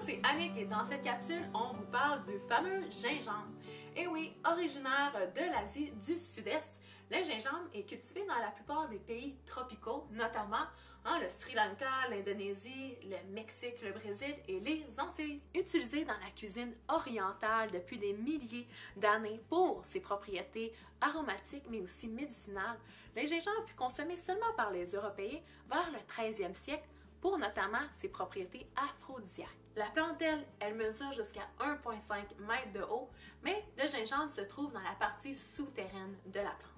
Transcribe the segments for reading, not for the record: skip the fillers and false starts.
c'est Annick et dans cette capsule, on vous parle du fameux gingembre. Et oui, originaire de l'Asie du Sud-Est, le gingembre est cultivé dans la plupart des pays tropicaux, notamment le Sri Lanka, l'Indonésie, le Mexique, le Brésil et les Antilles. Utilisé dans la cuisine orientale depuis des milliers d'années pour ses propriétés aromatiques mais aussi médicinales, le gingembre fut consommé seulement par les Européens vers le 13e siècle pour notamment ses propriétés aphrodisiaques. La plante, elle mesure jusqu'à 1,5 m de haut, mais le gingembre se trouve dans la partie souterraine de la plante.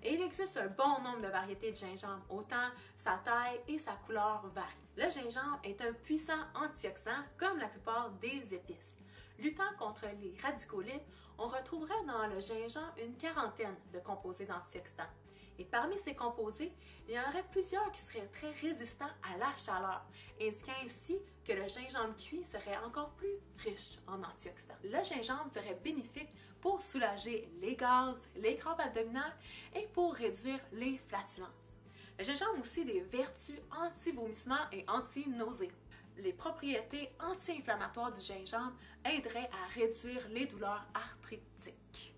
Et il existe un bon nombre de variétés de gingembre, autant sa taille et sa couleur varient. Le gingembre est un puissant antioxydant comme la plupart des épices. Luttant contre les radicaux libres, on retrouverait dans le gingembre une quarantaine de composés d'antioxydants. Et parmi ces composés, il y en aurait plusieurs qui seraient très résistants à la chaleur, indiquant ainsi que le gingembre cuit serait encore plus riche en antioxydants. Le gingembre serait bénéfique pour soulager les gaz, les crampes abdominales et pour réduire les flatulences. Le gingembre a aussi des vertus anti-vomissement et anti-nausées. Les propriétés anti-inflammatoires du gingembre aideraient à réduire les douleurs arthritiques.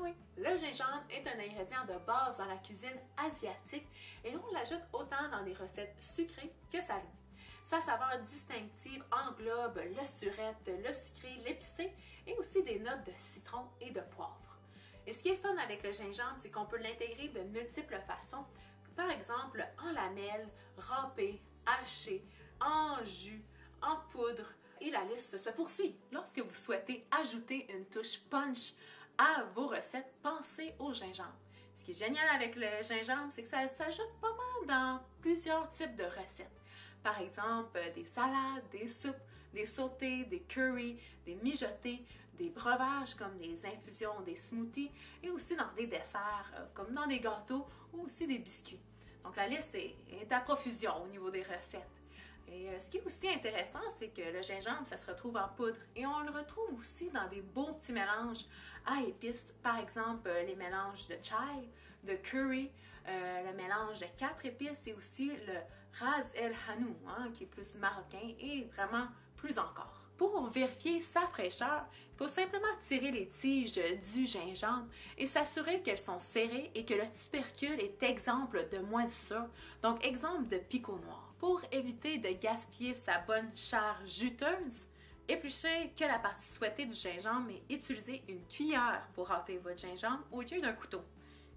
Oui. Le gingembre est un ingrédient de base dans la cuisine asiatique et on l'ajoute autant dans des recettes sucrées que salées. Sa saveur distinctive englobe le surette, le sucré, l'épicé et aussi des notes de citron et de poivre. Et ce qui est fun avec le gingembre, c'est qu'on peut l'intégrer de multiples façons, par exemple en lamelles, râpé, haché, en jus, en poudre, et la liste se poursuit. Lorsque vous souhaitez ajouter une touche punch à vos recettes, pensez au gingembre. Ce qui est génial avec le gingembre, c'est que ça s'ajoute pas mal dans plusieurs types de recettes. Par exemple, des salades, des soupes, des sautés, des currys, des mijotés, des breuvages comme des infusions, des smoothies et aussi dans des desserts comme dans des gâteaux ou aussi des biscuits. Donc la liste est à profusion au niveau des recettes. Et ce qui est aussi intéressant, c'est que le gingembre, ça se retrouve en poudre et on le retrouve aussi dans des beaux petits mélanges à épices. Par exemple, les mélanges de chai, de curry, le mélange de 4 épices et aussi le ras el hanout, qui est plus marocain et vraiment plus encore. Pour vérifier sa fraîcheur, il faut simplement tirer les tiges du gingembre et s'assurer qu'elles sont serrées et que le tubercule est exempt de moisissure, donc exempt de picots noirs. Pour éviter de gaspiller sa bonne chair juteuse, épluchez que la partie souhaitée du gingembre et utilisez une cuillère pour râper votre gingembre au lieu d'un couteau.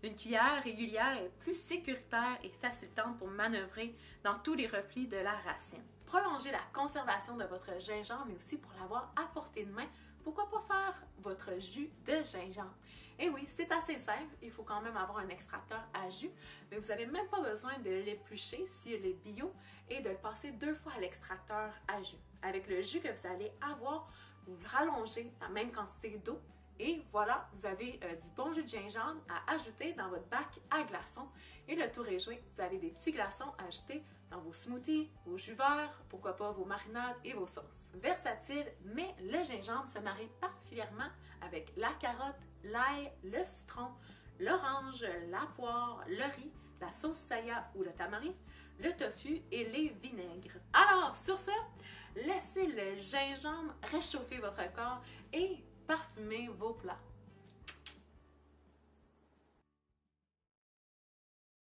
Une cuillère régulière est plus sécuritaire et facilitante pour manœuvrer dans tous les replis de la racine. Prolongez la conservation de votre gingembre, mais aussi pour l'avoir à portée de main, pourquoi pas faire votre jus de gingembre? Et oui, c'est assez simple, il faut quand même avoir un extracteur à jus, mais vous n'avez même pas besoin de l'éplucher s'il est bio et de le passer 2 fois à l'extracteur à jus. Avec le jus que vous allez avoir, vous le rallongez la même quantité d'eau. Et voilà, vous avez du bon jus de gingembre à ajouter dans votre bac à glaçons. Et le tour est joué, vous avez des petits glaçons à ajouter dans vos smoothies, vos jus verts, pourquoi pas vos marinades et vos sauces. Versatile, mais le gingembre se marie particulièrement avec la carotte, l'ail, le citron, l'orange, la poire, le riz, la sauce soya ou le tamari, le tofu et les vinaigres. Alors, sur ce, laissez le gingembre réchauffer votre corps et parfumez vos plats.